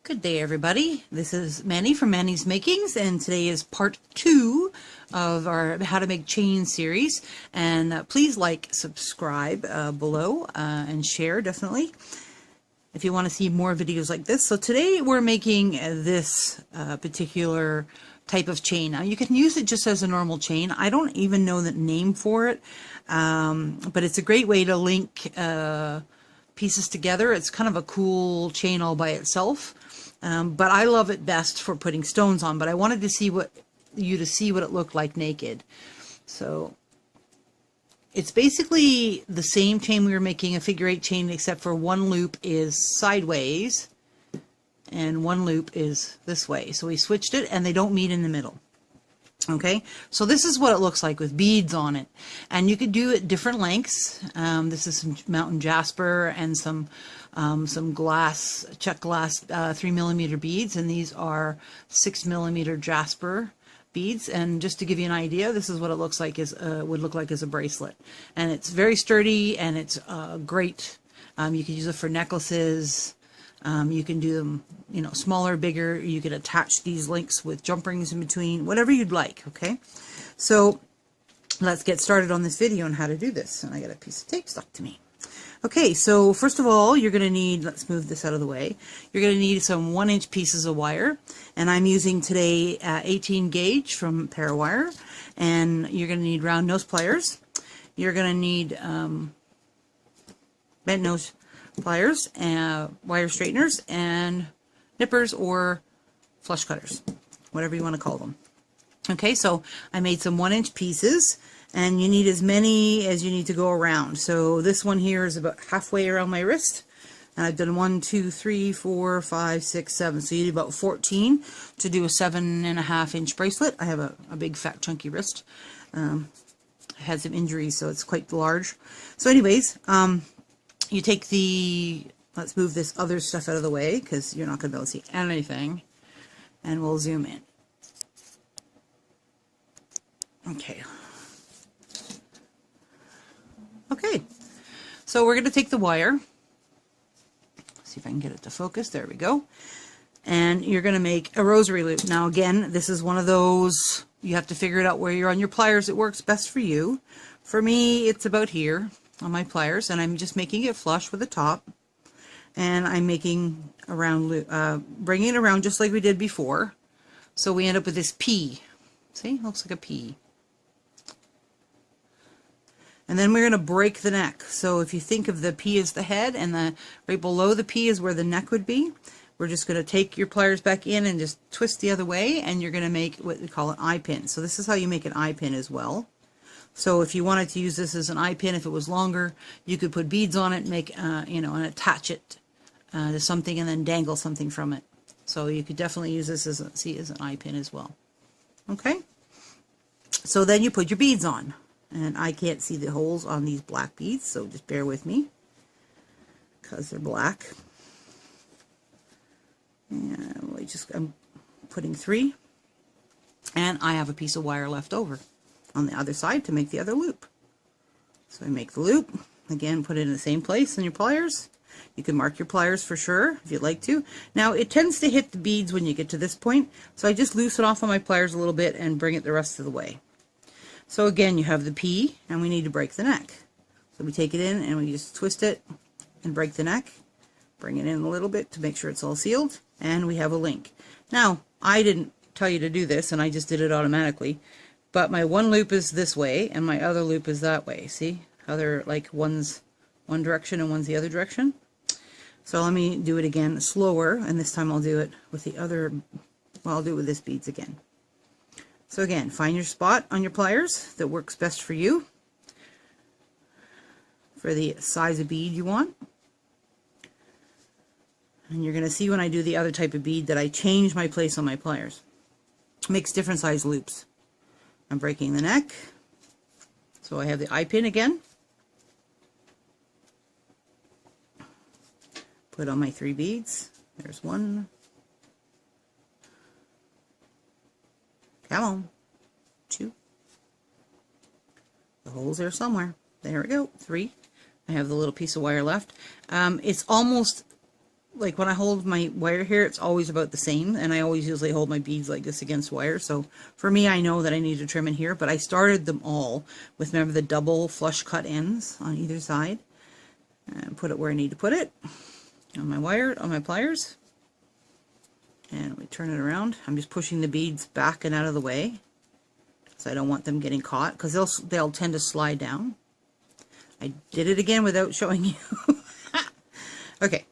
Good day, everybody. This is Manny from Manny's Makings, and today is part 2 of our How to Make Chain series. And please like, subscribe below, and share, definitely, if you want to see more videos like this. So today we're making this particular type of chain. Now, you can use it just as a normal chain. I don't even know the name for it, but it's a great way to link pieces together. It's kind of a cool chain all by itself. But I love it best for putting stones on, but I wanted to see what it looked like naked. So it's basically the same chain we were making, a figure 8 chain, except for one loop is sideways and one loop is this way. So we switched it and they don't meet in the middle. Okay, so this is what it looks like with beads on it, and you could do it different lengths. This is some Mountain Jasper and some glass, Czech glass 3mm beads, and these are 6mm Jasper beads. And just to give you an idea, this is what it looks like would look like as a bracelet, and it's very sturdy and it's great. You can use it for necklaces. You can do them, smaller, bigger. You can attach these links with jump rings in between, whatever you'd like. Okay, so let's get started on this video on how to do this. And I got a piece of tape stuck to me. Okay, so first of all, you're going to need, let's move this out of the way, you're going to need some 1-inch pieces of wire, and I'm using today 18 gauge from ParaWire, and you're going to need round nose pliers. You're going to need bent nose pliers, wire straighteners, and nippers or flush cutters, whatever you want to call them. Okay, so I made some 1-inch pieces, and you need as many as you need to go around. So this one here is about halfway around my wrist, and I've done 1, 2, 3, 4, 5, 6, 7. So you need about 14 to do a 7.5-inch bracelet. I have a big fat chunky wrist. I had some injuries, so it's quite large. So anyways, you take let's move this other stuff out of the way because you're not going to be able to see anything, and we'll zoom in. Okay, so we're going to take the wire. See if I can get it to focus. There we go. And you're going to make a rosary loop. Now again, this is one of those, you have to figure it out where you're on your pliers. It works best for you. For me, it's about here on my pliers, and I'm just making it flush with the top, and I'm making a round loop, bringing it around just like we did before. So we end up with this P. See, looks like a P. And then we're going to break the neck. So if you think of the P as the head, and right below the P is where the neck would be, we're just going to take your pliers back in and just twist the other way, and you're going to make what we call an eye pin. So this is how you make an eye pin as well. So if you wanted to use this as an eye pin, if it was longer, you could put beads on it, make and attach it to something, and then dangle something from it. So you could definitely use this as an eye pin as well. Okay. So then you put your beads on, and I can't see the holes on these black beads, so just bear with me because they're black. And I'm putting 3, and I have a piece of wire left over on the other side to make the other loop. So I make the loop, again, put it in the same place on your pliers. You can mark your pliers for sure if you'd like to. Now it tends to hit the beads when you get to this point, so I just loosen off on my pliers a little bit and bring it the rest of the way. So again, you have the P, and we need to break the neck. So we take it in and we just twist it and break the neck, bring it in a little bit to make sure it's all sealed, and we have a link. Now, I didn't tell you to do this, and I just did it automatically. But my one loop is this way, and my other loop is that way. See how they're like one's one direction and one's the other direction? So let me do it again slower, and this time I'll do it with the other, well, I'll do it with this beads again. So again, find your spot on your pliers that works best for you, for the size of bead you want. And you're going to see when I do the other type of bead that I change my place on my pliers. It makes different size loops. I'm breaking the neck, so I have the eye pin again. Put on my 3 beads. There's 1. Come on. 2. The hole's there somewhere. There we go. 3. I have the little piece of wire left. It's almost like when I hold my wire here, it's always about the same, and I always usually hold my beads like this against wire. So for me, I know that I need to trim in here, but I started them all with, remember, the double flush cut ends on either side, and put it where I need to put it on my wire, on my pliers, and we turn it around. I'm just pushing the beads back and out of the way, so I don't want them getting caught, because they'll tend to slide down. I did it again without showing you. Okay.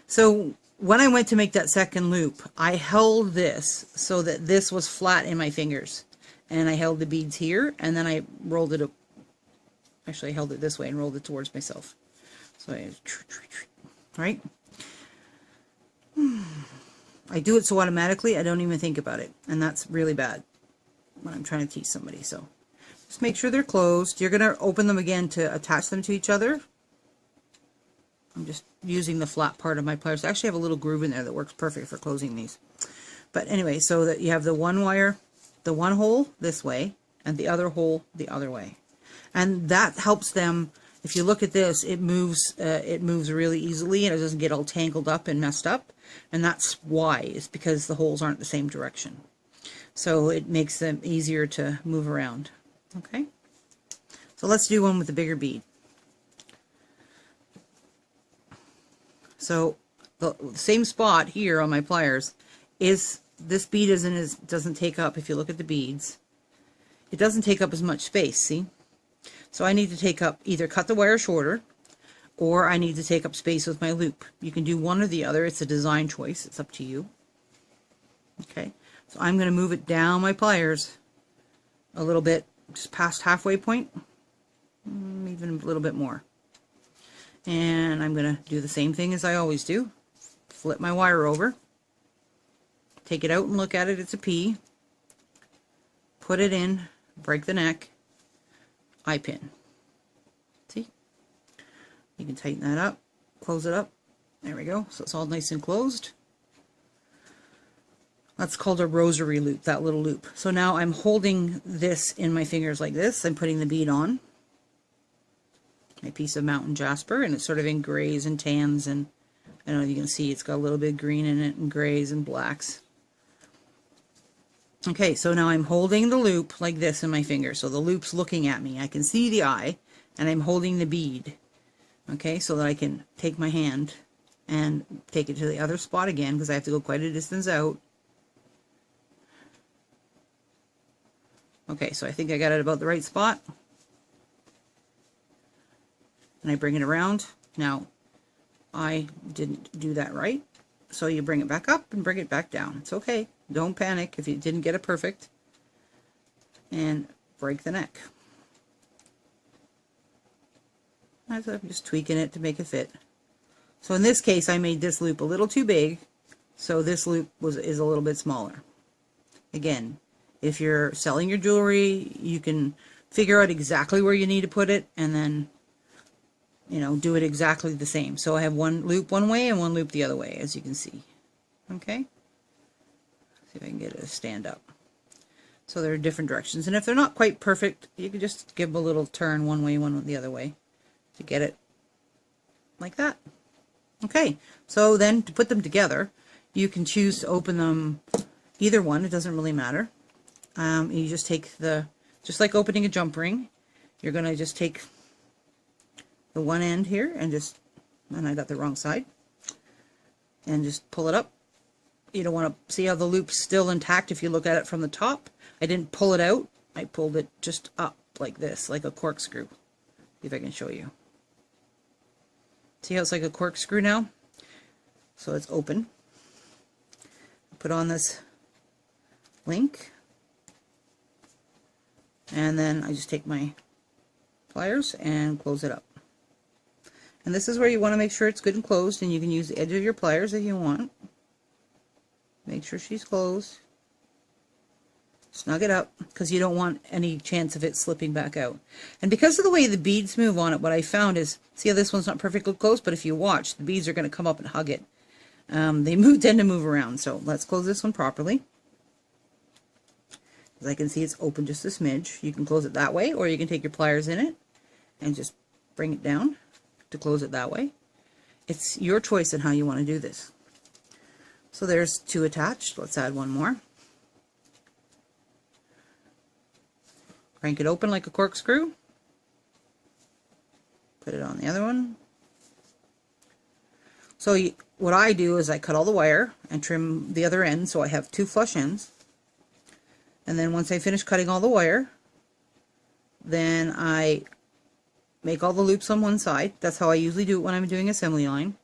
So when I went to make that second loop, I held this so that this was flat in my fingers, and I held the beads here, and then I rolled it up. Actually, I held it this way and rolled it towards myself. So right? I do it so automatically, I don't even think about it, and that's really bad when I'm trying to teach somebody. So just make sure they're closed. You're going to open them again to attach them to each other. I'm just using the flat part of my pliers. I actually have a little groove in there that works perfect for closing these. But anyway, so that you have the one wire, the one hole this way, and the other hole the other way. And that helps them, if you look at this, it moves really easily, and it doesn't get all tangled up and messed up. And that's why, is because the holes aren't the same direction. So it makes them easier to move around. Okay? So let's do one with the bigger bead. So the same spot here on my pliers is, this bead doesn't take up, if you look at the beads, it doesn't take up as much space, see? So I need to take up, either cut the wire shorter, or I need to take up space with my loop. You can do one or the other. It's a design choice. It's up to you. Okay, so I'm going to move it down my pliers a little bit, just past halfway point, even a little bit more. And I'm going to do the same thing as I always do. Flip my wire over, take it out and look at it. It's a P. Put it in, break the neck, eye pin. See? You can tighten that up, close it up. There we go. So it's all nice and closed. That's called a rosary loop, that little loop. So now I'm holding this in my fingers like this. I'm putting the bead on. My piece of Mountain Jasper, and it's sort of in grays and tans, and I don't know if you can see, it's got a little bit of green in it, and grays and blacks. Okay, so now I'm holding the loop like this in my finger, so the loop's looking at me. I can see the eye, and I'm holding the bead. Okay, so that I can take my hand and take it to the other spot again, because I have to go quite a distance out. Okay, so I think I got it about the right spot. And I bring it around. Now, I didn't do that right, so you bring it back up and bring it back down. It's okay. Don't panic if you didn't get it perfect. And break the neck. I'm just tweaking it to make it fit. So in this case, I made this loop a little too big, so this loop is a little bit smaller. Again, if you're selling your jewelry, you can figure out exactly where you need to put it, and then, you know, do it exactly the same. So I have one loop one way and one loop the other way, as you can see. Okay? See if I can get it to stand up. So there are different directions, and if they're not quite perfect, you can just give them a little turn one way, one the other way to get it like that. Okay, so then to put them together, you can choose to open them either one. It doesn't really matter. You just take just like opening a jump ring, you're going to just take the one end here and I got the wrong side, and just pull it up. You don't want to see how the loop's still intact if you look at it from the top. I didn't pull it out, I pulled it just up like this, like a corkscrew. See if I can show you. See how it's like a corkscrew now? So it's open. Put on this link, and then I just take my pliers and close it up. And this is where you want to make sure it's good and closed, and you can use the edge of your pliers if you want. Make sure she's closed. Snug it up, because you don't want any chance of it slipping back out. And because of the way the beads move on it, what I found is, see how this one's not perfectly closed, but if you watch, the beads are going to come up and hug it. They tend to move around. So let's close this one properly. As I can see, it's open just a smidge. You can close it that way, or you can take your pliers in it and just bring it down to close it that way. It's your choice on how you want to do this. So there's 2 attached. Let's add one more. Crank it open like a corkscrew. Put it on the other one. So what I do is I cut all the wire and trim the other end so I have 2 flush ends. And then once I finish cutting all the wire, then I make all the loops on one side. That's how I usually do it when I'm doing assembly line.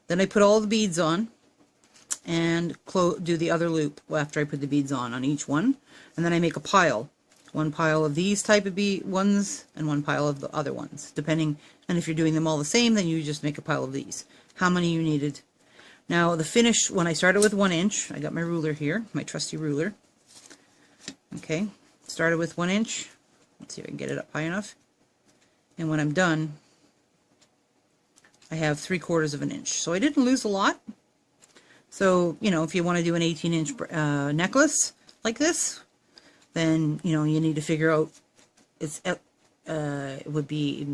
Then I put all the beads on and do the other loop after I put the beads on each one. And then I make a pile. One pile of these type of bead ones and one pile of the other ones, depending. And if you're doing them all the same, then you just make a pile of these. How many you needed. Now the finish, when I started with 1 inch, I got my ruler here, my trusty ruler. Okay, started with 1 inch. Let's see if I can get it up high enough. And when I'm done, I have 3/4 of an inch. So I didn't lose a lot. So, you know, if you want to do an 18-inch necklace like this, then, you know, you need to figure out, it would be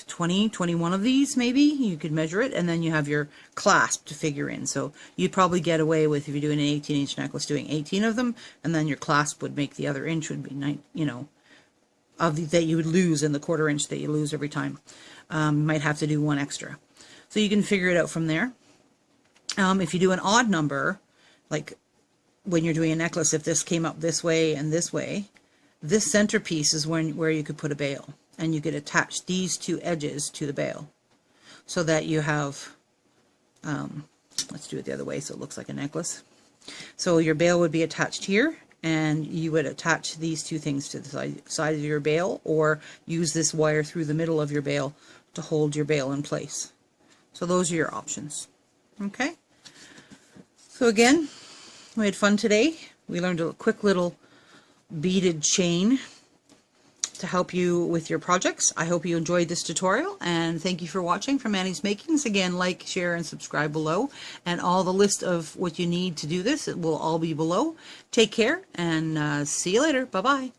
20, 21 of these maybe. You could measure it, and then you have your clasp to figure in. So you'd probably get away with, if you're doing an 18-inch necklace, doing 18 of them, and then your clasp would make the other inch would be 9, you know, of the, that you would lose in the 1/4 inch that you lose every time. You might have to do 1 extra. So you can figure it out from there. If you do an odd number, like when you're doing a necklace, if this came up this way and this way, this centerpiece is where you could put a bail, and you could attach these 2 edges to the bail so that you have, let's do it the other way so it looks like a necklace. So your bail would be attached here, and you would attach these 2 things to the side of your bail, or use this wire through the middle of your bail to hold your bail in place. So those are your options. Okay, so again, we had fun today. We learned a quick little beaded chain to help you with your projects. I hope you enjoyed this tutorial, and thank you for watching from Annie's Makings. Again, like, share, and subscribe below, and all the list of what you need to do this, it will all be below. Take care, and see you later. Bye-bye.